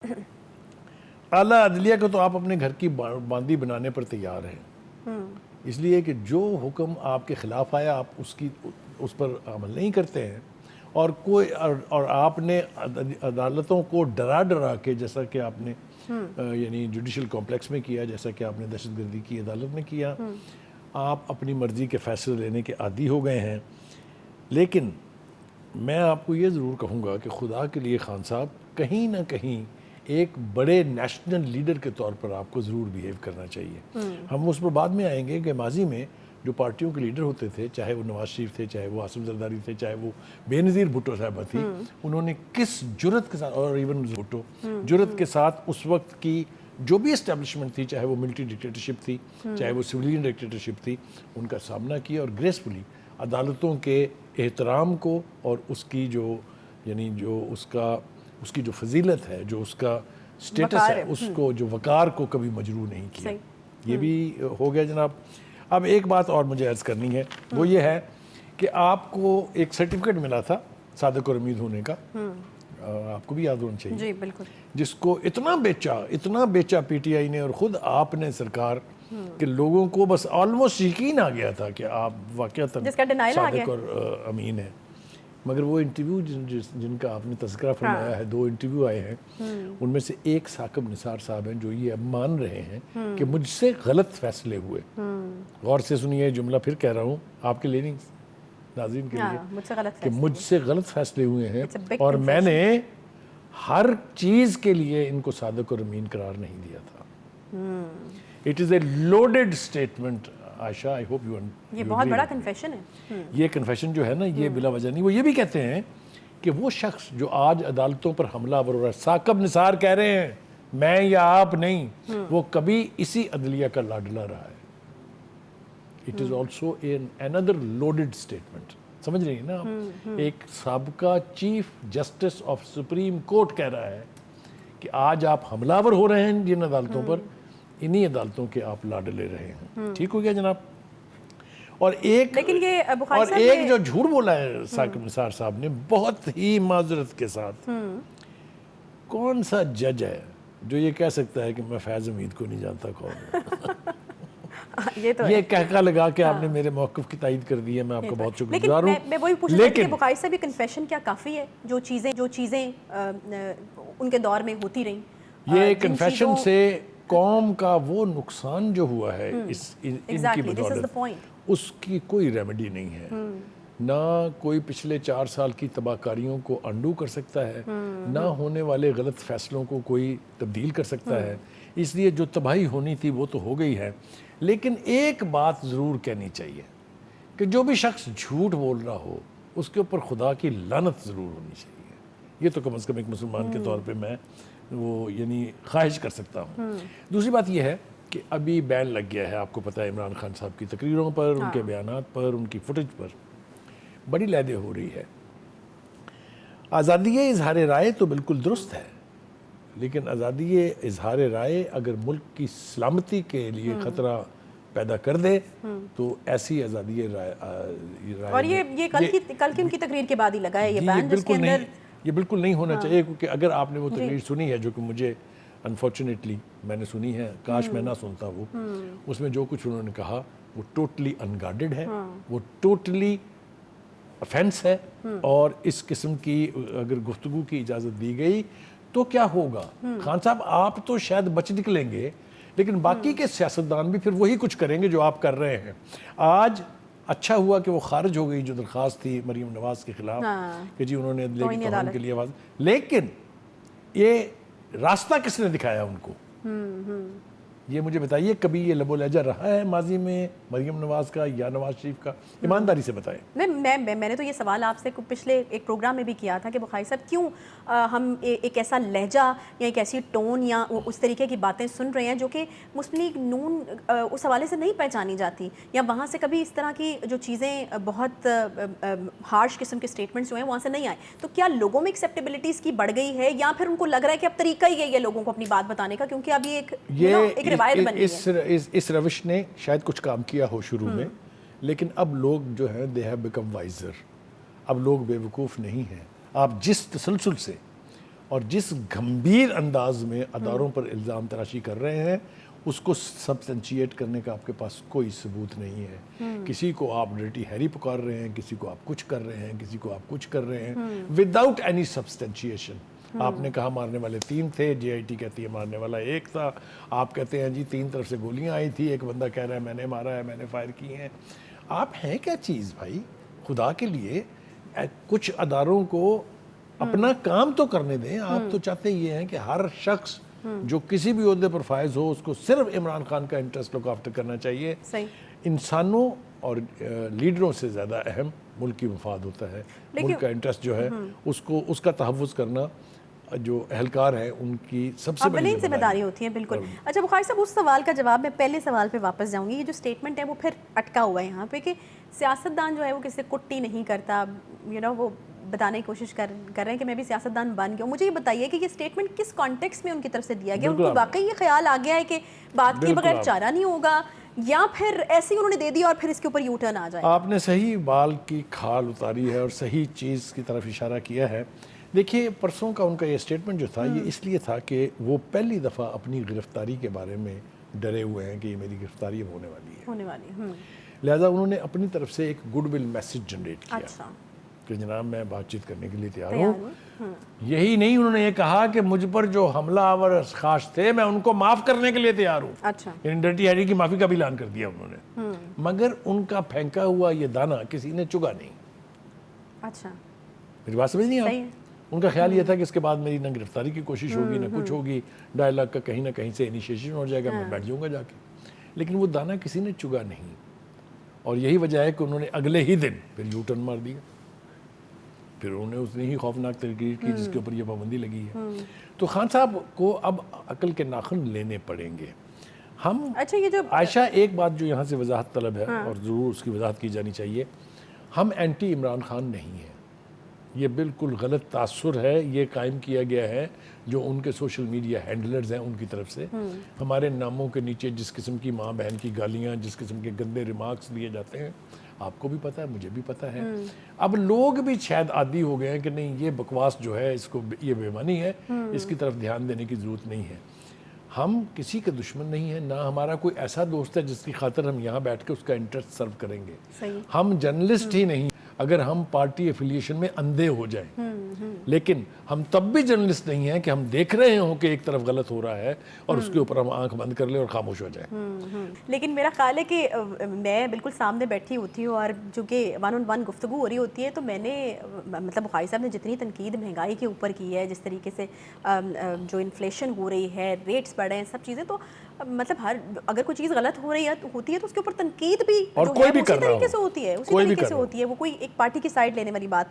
اعلیٰ عدلیہ کو تو آپ اپنے گھر کی باندی بنانے پر تیار ہیں، اس لیے کہ جو حکم آپ کے خلاف آیا آپ اس پر عمل نہیں کرتے ہیں، اور آپ نے عدالتوں کو ڈرا کے، جیسا کہ آپ نے یعنی جوڈیشل کمپلیکس میں کیا، جیسا کہ آپ نے دہشت گردی کی عدالت میں کیا، آپ اپنی مرضی کے فیصلے لینے کے عادی ہو گئے ہیں۔ لیکن میں آپ کو یہ ضرور کہوں گا کہ خدا کے لیے خان صاحب کہیں نہ کہیں ایک بڑے نیشنل لیڈر کے طور پر آپ کو ضرور بیہیو کرنا چاہیے۔ ہم اس پر بعد میں آئیں گے کہ ماضی میں جو پارٹیوں کے لیڈر ہوتے تھے، چاہے وہ نواز شریف تھے، چاہے وہ عاصم زرداری تھے، چاہے وہ بے نظیر بھٹو صاحبہ تھی، انہوں نے کس جرت کے ساتھ، اور ایون بھٹو جرت کے ساتھ اس وقت کی جو بھی اسٹیبلشمنٹ تھی، چاہے وہ ملٹری ڈکٹیٹرشپ تھی، چاہے وہ سویلین ڈکٹیٹرشپ تھی، ان کا سامنا کیا اور گریسفلی عدالتوں کے احترام کو اور اس کی جو یعنی جو اس کی جو فضیلت ہے، جو اس کا سٹیٹس ہے، اس کو جو وقار کو کبھی مجروح نہیں کیا۔ یہ بھی ہو گیا جناب۔ اب ایک بات اور مجھے عرض کرنی ہے، وہ یہ ہے کہ آپ کو ایک سرٹیفکیٹ ملا تھا صادق اور امید ہونے کا، آپ کو بھی یاد ہونا چاہیے، جی بالکل، جس کو اتنا بیچا پی ٹی آئی نے اور خود آپ نے سرکار کہ لوگوں کو بس آلموسٹ یقین آ گیا تھا کہ آپ واقعتاً صادق اور امین ہیں۔ مگر وہ انٹرویو جن کا آپ نے تذکرہ فرمایا ہے، 2 انٹرویو آئے ہیں، ان میں سے ایک ثاقب نثار صاحب ہیں جو یہ اب مان رہے ہیں کہ مجھ سے غلط فیصلے ہوئے۔ غور سے سنیے، جملہ پھر کہہ رہا ہوں آپ کے لیے نہیں، ناظرین کے لیے، کہ مجھ سے غلط فیصلے ہوئے ہیں اور میں نے ہر چیز کے لیے ان کو صادق اور امین قرار نہیں دیا تھا۔ It is a loaded statement Ayesha, I hope you یہ بہت بڑا کنفیشن ہے۔ یہ کنفیشن جو ہے نا، یہ بلا وجہ نہیں۔ وہ یہ بھی کہتے ہیں کہ وہ شخص جو آج عدالتوں پر حملہ آور ہو رہا ہے، ثاقب نثار کہہ رہے ہیں، میں یا آپ نہیں، وہ کبھی اسی عدلیہ کا لاڈلا رہا ہے۔ It is also another loaded statement، سمجھ رہی ہیں نا آپ؟ ایک سابقہ chief justice of supreme court کہہ رہا ہے کہ آج آپ حملہ آور ہو رہے ہیں جن عدالتوں پر، انہی عدالتوں کے آپ لاڈلے رہے ہیں۔ ٹھیک ہو گیا جناب؟ اور ایک جو جھوٹ بولا ہے ثاقب نثار صاحب نے بہت ہی معذرت کے ساتھ، کون سا جج ہے جو یہ کہہ سکتا ہے کہ میں فیض امید کو نہیں جانتا کون ہے؟ یہ کہکا لگا کہ آپ نے میرے موقف کی تائید کر دی ہے، میں آپ کا بہت شکر گزار ہوں۔ میں وہی پوچھ رہی تھی کہ بخاری صاحب یہ کنفیشن کیا کافی ہے؟ جو چیزیں ان کے دور میں ہوتی رہیں، یہ کنفیشن سے قوم کا وہ نقصان جو ہوا ہے ان کی بدولت، اس کی کوئی ریمیڈی نہیں ہے۔ نہ کوئی پچھلے 4 سال کی تباہ کاریوں کو انڈو کر سکتا ہے، نہ ہونے والے غلط فیصلوں کو کوئی تبدیل کر سکتا ہے۔ اس لیے جو تباہی ہونی تھی وہ تو ہو گئی ہے، لیکن ایک بات ضرور کہنی چاہیے کہ جو بھی شخص جھوٹ بول رہا ہو اس کے اوپر خدا کی لعنت ضرور ہونی چاہیے۔ یہ تو کم از کم ایک مسلمان کے طور پہ میں وہ یعنی خواہش کر سکتا ہوں۔ دوسری بات یہ ہے کہ ابھی بین لگ گیا ہے، آپ کو پتہ ہے، عمران خان صاحب کی تقریروں پر، ان کے بیانات پر، ان کی فوٹیج پر بڑی لیدے ہو رہی ہے۔ آزادی اظہار رائے تو بالکل درست ہے، لیکن آزادی اظہار رائے اگر ملک کی سلامتی کے لیے خطرہ پیدا کر دے تو ایسی آزادی رائے، اور یہ کل کی ان کی تقریر کے بعد ہی لگا ہے یہ بین، جس کے اندر یہ بالکل نہیں ہونا چاہیے، کیونکہ اگر آپ نے وہ تقریر سنی ہے، جو کہ مجھے انفارچونیٹلی میں نے سنی ہے، کاش میں نہ سنتا وہ، اس میں جو کچھ انہوں نے کہا وہ ٹوٹلی انگارڈڈ ہے، وہ ٹوٹلی افینس ہے، اور اس قسم کی اگر گفتگو کی اجازت دی گئی تو کیا ہوگا؟ خان صاحب آپ تو شاید بچ نکلیں گے، لیکن باقی کے سیاستدان بھی پھر وہی کچھ کریں گے جو آپ کر رہے ہیں۔ آج اچھا ہوا کہ وہ خارج ہو گئی جو درخواست تھی مریم نواز کے خلاف کہ جی انہوں نے عدلیہ کی توہین کے لیے آواز، لیکن یہ راستہ کس نے دکھایا ان کو؟ یہ مجھے بتائیے، کبھی یہ لب و لہجہ رہا ہے ماضی میں مریم نواز کا یا نواز شریف کا؟ ایمانداری سے بتائیں۔ میں نے تو یہ سوال آپ سے پچھلے ایک پروگرام میں بھی کیا تھا کہ بخاری صاحب کیوں ہم ایک ایسا لہجہ یا ایک ایسی ٹون یا اس طریقے کی باتیں سن رہے ہیں جو کہ مسلم لیگ نون اس حوالے سے نہیں پہچانی جاتی، یا وہاں سے کبھی اس طرح کی جو چیزیں بہت ہارش قسم کے سٹیٹمنٹس جو ہیں وہاں سے نہیں آئے، تو کیا لوگوں میں ایکسیپٹیبلٹیز کی بڑھ گئی ہے، یا پھر ان کو لگ رہا ہے کہ اب طریقہ ہی ہے یہ لوگوں کو اپنی بات بتانے کا، کیونکہ اب یہ اس روش نے شاید کچھ کام کیا ہو شروع میں، لیکن اب لوگ جو ہیں they have become wiser، اب لوگ بے وقوف نہیں ہیں۔ آپ جس تسلسل سے اور جس گھمبیر انداز میں اداروں پر الزام تراشی کر رہے ہیں اس کو سبسٹنشیٹ کرنے کا آپ کے پاس کوئی ثبوت نہیں ہے. کسی کو آپ ڈرٹی ہیری پکار رہے ہیں, کسی کو آپ کچھ کر رہے ہیں, کسی کو آپ کچھ کر رہے ہیں وداؤٹ اینی سبسٹنشیشن. آپ نے کہا مارنے والے 3 تھے, جے آئی ٹی کہتی ہے مارنے والا 1 تھا, آپ کہتے ہیں جی 3 طرف سے گولیاں آئی تھی, ایک بندہ کہہ رہا ہے میں نے مارا ہے, میں نے فائر کی ہیں. آپ ہیں کیا چیز بھائی, خدا کے لیے کچھ اداروں کو اپنا کام تو کرنے دیں. آپ تو چاہتے یہ ہیں کہ ہر شخص جو کسی بھی عہدے پر فائز ہو اس کو صرف عمران خان کا انٹرسٹ لک آفٹر کرنا چاہیے. انسانوں اور لیڈروں سے زیادہ اہم ملک کی مفاد ہوتا ہے. ملک کا انٹرسٹ جو ہے اس کا تحفظ کرنا جو اہلکار ہیں ان کی سب سے بڑی ذمہ داری ہوتی ہے. بالکل. اچھا بخاری صاحب, اس سوال کا جواب میں پہلے سوال پہ واپس جاؤں گی. یہ جو سٹیٹمنٹ ہے وہ پھر اٹکا ہوا ہے یہاں پہ کہ سیاستدان جو ہے وہ کسی کٹی نہیں کرتا, وہ بتانے کی کوشش کر رہے ہیں کہ میں بھی سیاستدان بن گیا ہوں. مجھے یہ بتائیے کہ یہ سٹیٹمنٹ کس کانٹیکسٹ میں ان کی طرف سے دیا گیا؟ ان کو واقعی یہ خیال آ گیا ہے کہ بات کے بغیر چارہ نہیں ہوگا, یا پھر ایسے ہی انہوں نے دے دیا اور پھر اس کے اوپر یو ٹرن آ جائے؟ آپ نے صحیح بال کی کھال اتاری ہے اور صحیح چیز کی طرف اشارہ کیا ہے. دیکھیے پرسوں کا ان کا یہ سٹیٹمنٹ جو تھا یہ اس لیے تھا کہ وہ پہلی دفعہ اپنی گرفتاری کے بارے میں ڈرے ہوئے ہیں کہ یہ میری گرفتاری اب ہونے والی ہے. لہذا انہوں نے اپنی طرف سے ایک گڈ ول میسج جنریٹ کیا کہ جناب میں بات چیت کرنے کے لیے تیار ہوں. یہی نہیں, انہوں نے یہ کہا کہ مجھ پر جو حملہ آور اشخاص تھے میں ان کو معاف کرنے کے لیے تیار ہوں. یعنی ڈرٹی ہیری کی معافی کا بھی اعلان کر دیا انہوں نے. مگر ان کا پھینکا ہوا یہ دانہ کسی نے چگا نہیں. میری بات سمجھ نہیں آپ؟ ان کا خیال یہ تھا کہ اس کے بعد میری نہ گرفتاری کی کوشش ہوگی نہ کچھ ہوگی, ڈائلاگ کا کہیں نہ کہیں سے انیشیشن ہو جائے گا, میں بیٹھ جاؤں گا جا کے. لیکن وہ دانہ کسی نے چگا نہیں, اور یہی وجہ ہے کہ انہوں نے اگلے ہی دن پھر یو ٹرن مار دیا. پھر انہوں نے اتنی ہی خوفناک تقریر کی جس کے اوپر یہ پابندی لگی ہے. تو خان صاحب کو اب عقل کے ناخن لینے پڑیں گے. ہم عائشہ ایک بات جو یہاں سے وضاحت طلب ہے اور ضرور اس کی وضاحت کی جانی چاہیے, ہم اینٹی عمران خان نہیں ہیں. یہ بالکل غلط تاثر ہے یہ قائم کیا گیا ہے جو ان کے سوشل میڈیا ہینڈلرز ہیں ان کی طرف سے. ہمارے ناموں کے نیچے جس قسم کی ماں بہن کی گالیاں, جس قسم کے گندے ریمارکس دیے جاتے ہیں, آپ کو بھی پتہ ہے, مجھے بھی پتہ ہے. اب لوگ بھی شاید عادی ہو گئے ہیں کہ نہیں یہ بکواس جو ہے اس کو یہ بے معنی ہے, اس کی طرف دھیان دینے کی ضرورت نہیں ہے. ہم کسی کے دشمن نہیں ہیں, نہ ہمارا کوئی ایسا دوست ہے جس کی خاطر ہم یہاں بیٹھ کے اس کا انٹرسٹ سرو کریں گے. ہم جرنلسٹ ہی نہیں اگر ہم پارٹی ایفیلیشن میں اندھے ہو جائیں, لیکن ہم تب بھی جرنلسٹ نہیں ہیں کہ ہم دیکھ رہے ہوں کہ ایک طرف غلط ہو رہا ہے اور اس کے اوپر ہم آنکھ بند کر لیں اور خاموش ہو جائیں. لیکن میرا خیال ہے کہ میں بالکل سامنے بیٹھی ہوتی ہوں اور چونکہ 1-on-1 گفتگو ہو رہی ہوتی ہے, تو میں نے مطلب بخاری صاحب نے جتنی تنقید مہنگائی کے اوپر کی ہے, جس طریقے سے جو انفلیشن ہو رہی ہے, ریٹس بڑھ رہے ہیں, سب چیزیں, تو مطلب اگر کوئی چیز غلط ہوتی ہے تو اس کے اوپر تنقید بھی اور کوئی بھی اسی طریقے سے ہوتی ہے, وہ کوئی ایک پارٹی کی سائڈ لینے والی بات نہیں.